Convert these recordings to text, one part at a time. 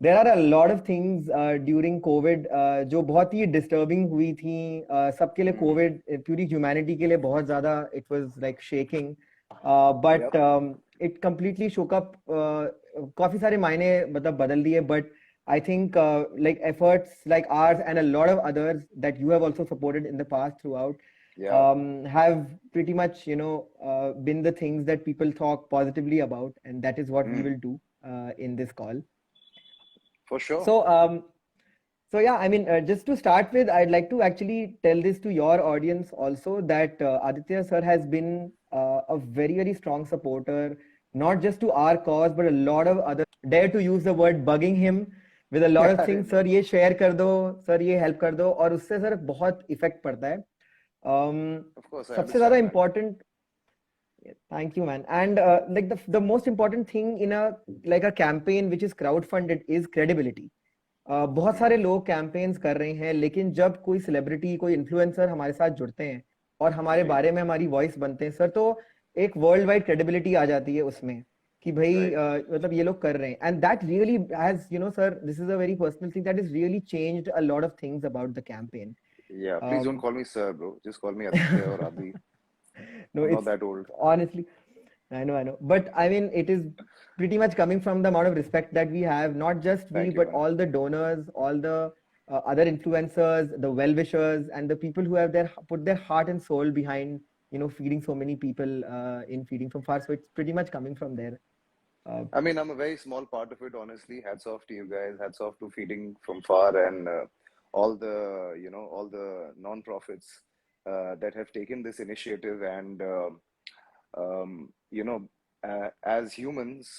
There are a lot of things during COVID जो बहुत ही disturbing हुई थी सबके लिए Hmm. COVID पूरी humanity के लिए बहुत ज़्यादा it was like shaking but Yep. it completely shook up काफी सारे मायने मतलब बदल दिए but I think like efforts like ours and a lot of others that you have also supported in the past throughout Yeah. have pretty much been the things that people talk positively about and that is what we Hmm. will do in this call. For sure. So, so yeah, I mean, just to start with, I'd like to actually tell this to your audience also that Aditya sir has been a very, very strong supporter, not just to our cause, but a lot of other. Dare to use the word bugging him with a lot of अरे things. no. Sir, ये share कर दो, sir ये help कर दो, और उससे sir बहुत इफेक्ट पड़ता है. Of course, I सबसे ज़्यादा understand that. important. Thank you, man. And like the most important thing in a like a campaign which is crowdfunded is credibility. बहुत सारे Hmm. लोग कैंपेन्स कर रहे हैं लेकिन जब कोई सेलिब्रिटी कोई इन्फ्लुएंसर हमारे साथ जुड़ते हैं और हमारे जी. बारे में हमारी वॉइस बनते हैं सर तो एक वर्ल्ड वाइड क्रेडिबिलिटी आ जाती है उसमें कि भाई Right. मतलब ये लोग कर रहे हैं and that really has sir this is a very personal thing that is really changed a lot of things about the campaign. Yeah. Please don't call me sir, bro. Just call me Aditya or Adi. No, I'm not it's that old. honestly, I know. But I mean, it is pretty much coming from the amount of respect that we have, not just we, Thank you, but man. all the donors, all the other influencers, the well-wishers, and the people who have put their heart and soul behind, feeding so many people in Feeding from Far. So it's pretty much coming from there. Uh, I mean, I'm a very small part of it, honestly. Hats off to you guys. Hats off to Feeding from Far and all the, all the non-profits that have taken this initiative. And, as humans,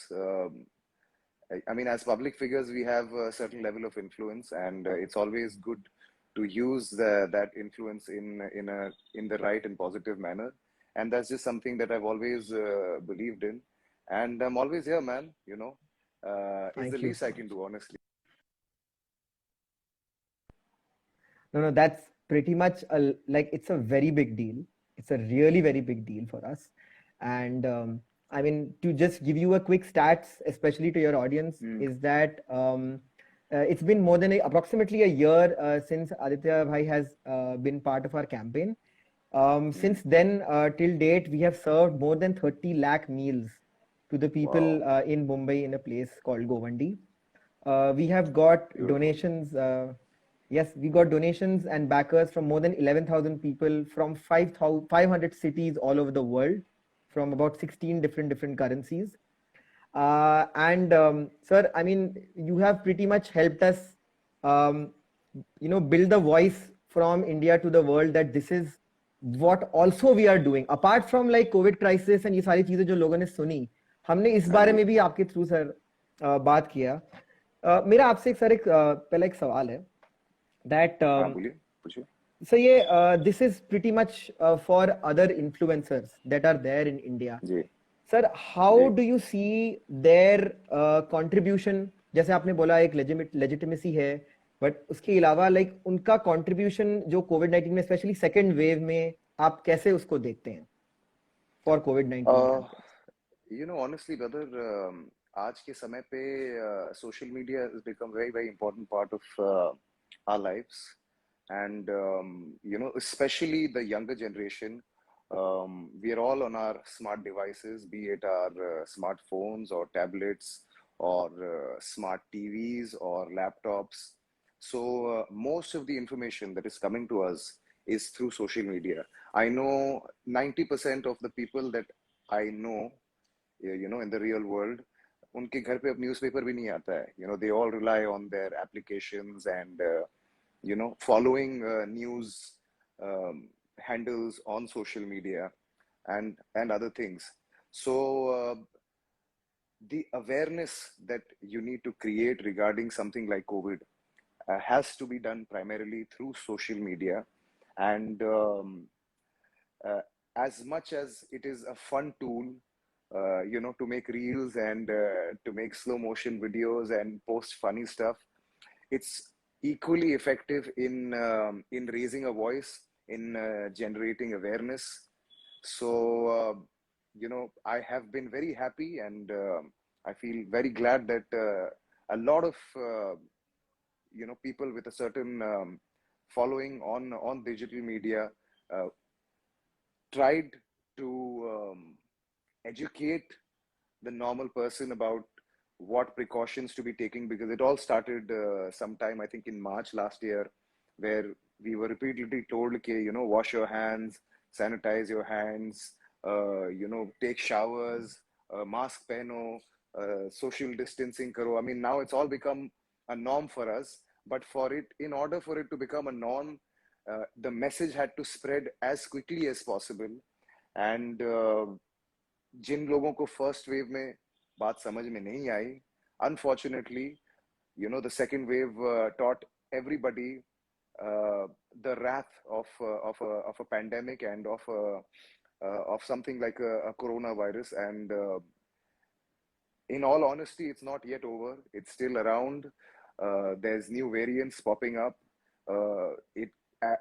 I mean, as public figures, we have a certain level of influence, and it's always good to use that influence in the right and positive manner. And that's just something that I've always believed in, and I'm always here, man. It's the Thank you least so I can much. do, honestly. No, that's pretty much like it's a very big deal. It's a really very big deal for us. And I mean, to just give you a quick stats, especially to your audience, Mm. is that it's been more than approximately a year since Aditya Bhai has been part of our campaign. Mm. Since then, till date, we have served more than 30 lakh meals to the people Wow, in Mumbai in a place called Govandi. We have got beautiful. donations. Yes, we got donations and backers from more than 11,000 people from 500 cities all over the world, from about 16 different currencies. And sir, I mean, you have pretty much helped us, um, build the voice from India to the world that this is what also we are doing. Apart from like COVID crisis and ये सारी चीजें जो लोगों ने सुनी, हमने इस हाँ बारे जी. में भी आपके थ्रू सर बात किया. मेरा आपसे एक सर एक पहला एक सवाल है that हाँ, बोलिए, पूछिए. so yeah, this is pretty much for other influencers that are there in India. Ji. Sir, how ji. do you see their contribution? जैसे आपने बोला एक legitimacy है, but उसके अलावा like उनका contribution जो COVID-19 में especially second wave में आप कैसे उसको देखते हैं for COVID-19 Uh, campaigns? honestly, brother, आज के समय पे social media has become very, very important part of our lives. And, especially the younger generation, we are all on our smart devices, be it our smartphones or tablets or smart TVs or laptops. So most of the information that is coming to us is through social media. I know 90% of the people that I know, in the real world, उनके घर पे अब newspaper भी नहीं आता है. They all rely on their applications and following news handles on social media and other things. So the awareness that you need to create regarding something like COVID has to be done primarily through social media. And uh, as much as it is a fun tool, to make reels and to make slow motion videos and post funny stuff, it's equally effective in raising a voice, in generating awareness. So I have been very happy, and I feel very glad that a lot of people with a certain following on digital media uh, tried to educate the normal person about what precautions to be taking, because it all started sometime, I think, in March last year, where we were repeatedly told, okay, wash your hands, sanitize your hands, take showers, mask pehno, social distancing karo. I mean, now it's all become a norm for us. But in order for it to become a norm, the message had to spread as quickly as possible. And जिन लोगों को first wave में बात समझ में नहीं आई, unfortunately, the second wave taught everybody the wrath of a pandemic and of something like a coronavirus. And in all honesty, it's not yet over. It's still around. There's new variants popping up.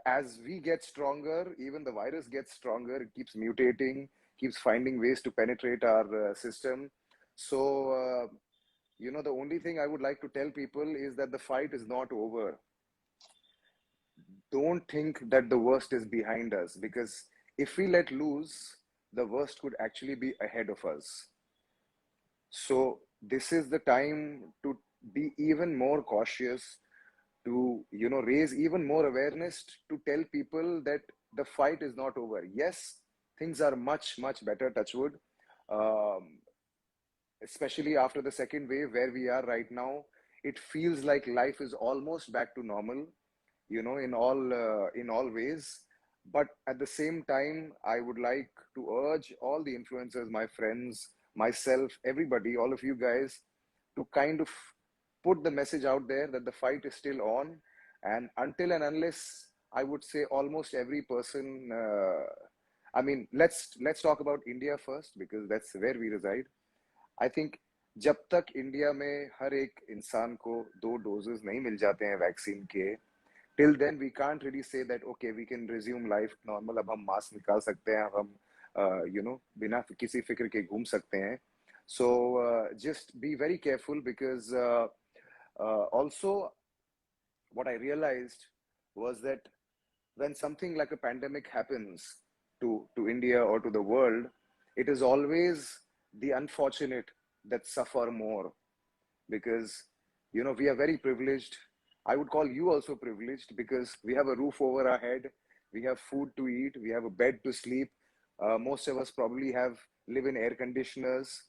As we get stronger, even the virus gets stronger. It keeps mutating, keeps finding ways to penetrate our system. So, the only thing I would like to tell people is that the fight is not over. Don't think that the worst is behind us, because if we let loose, the worst could actually be ahead of us. So this is the time to be even more cautious, to raise even more awareness, to tell people that the fight is not over. Yes, things are much better, touch wood, especially after the second wave where we are right now. It feels like life is almost back to normal, in all ways. But at the same time, I would like to urge all the influencers, my friends, myself, everybody, all of you guys, to kind of put the message out there that the fight is still on. And until and unless, I would say, almost every person, I mean, let's talk about India first, because that's where we reside. I think जब तक India में हर एक इंसान को 2 doses नहीं मिल जाते हैं vaccine के, till then we can't really say that okay, we can resume life normal. अब हम मास्क निकाल सकते हैं, अब हम बिना किसी फिक्र के घूम सकते हैं. So just be very careful, because also what I realized was that when something like a pandemic happens to India or to the world, it is always the unfortunate that suffer more, because we are very privileged. I would call you also privileged, because we have a roof over our head, we have food to eat, we have a bed to sleep. Most of us probably live in air conditioners,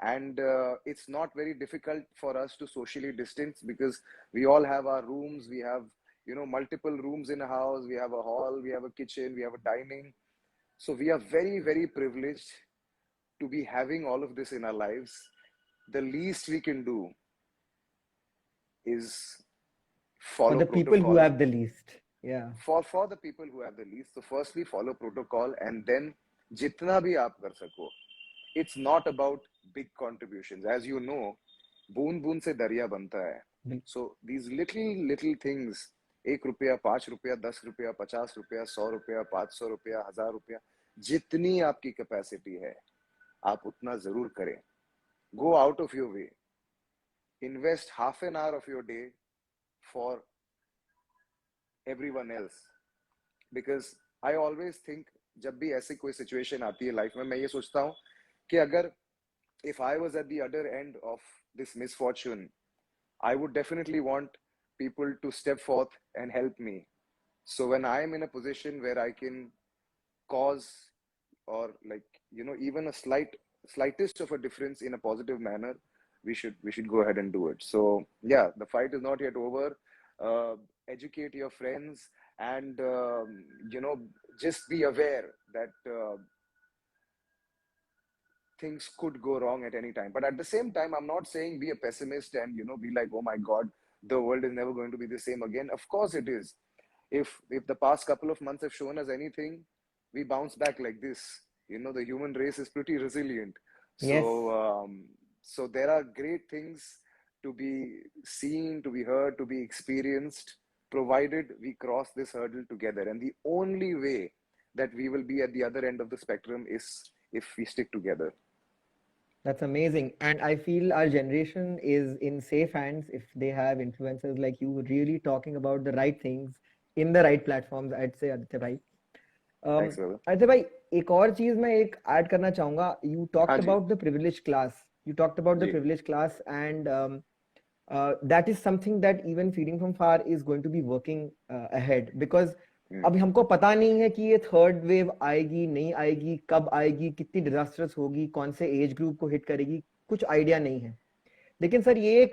and it's not very difficult for us to socially distance, because we all have our rooms. We have multiple rooms in a house. We have a hall, we have a kitchen, we have a dining. So we are very privileged to be having all of this in our lives. The least we can do is For follow the people who protocol. have the least. Yeah. For the people who have the least. So firstly, follow protocol, and then jitna bhi aap kar sako. It's not about big contributions. As you know, boon boon se darya banta hai. So these little things, 1 रुपया, 5 रुपया, 10 रुपया, 50 रुपया, 100 रुपया, 500 रुपया, 1000 रुपया, जितनी आपकी capacity है, आप उतना जरूर करें. Go out of your way. Invest half an hour of your day for everyone else. Because I always think, जब भी ऐसी कोई situation आती है लाइफ में, मैं ये सोचता हूँ कि अगर if I was at the other end of this misfortune, I would definitely want people to step forth and help me. So when I am in a position where I can cause, or even a slightest of a difference in a positive manner, we should go ahead and do it. So yeah, the fight is not yet over. Educate your friends, and just be aware that things could go wrong at any time. But at the same time, I'm not saying be a pessimist and be like, oh my god, the world is never going to be the same again. Of course it is. If the past couple of months have shown us anything, we bounce back like this. The human race is pretty resilient. Yes. So there are great things to be seen, to be heard, to be experienced, provided we cross this hurdle together. And the only way that we will be at the other end of the spectrum is if we stick together. That's amazing. And I feel our generation is in safe hands if they have influencers like you really talking about the right things in the right platforms, I'd say, Aditya bhai. Thanks, brother. Aditya bhai, एक और चीज मैं एक add करना चाहूंगा. You हाँ talked ji, about the privileged class. You talked about the ji. privileged class, and that is something that even Feeding from Far is going to be working ahead, because हम्म, अभी हमको पता नहीं है कि ये थर्ड वेव आएगी नहीं आएगी, कब आएगी, कितनी डिजास्टर्स होगी, कौन से एज ग्रुप को हिट करेगी, कुछ आइडिया नहीं है. लेकिन सर ये एक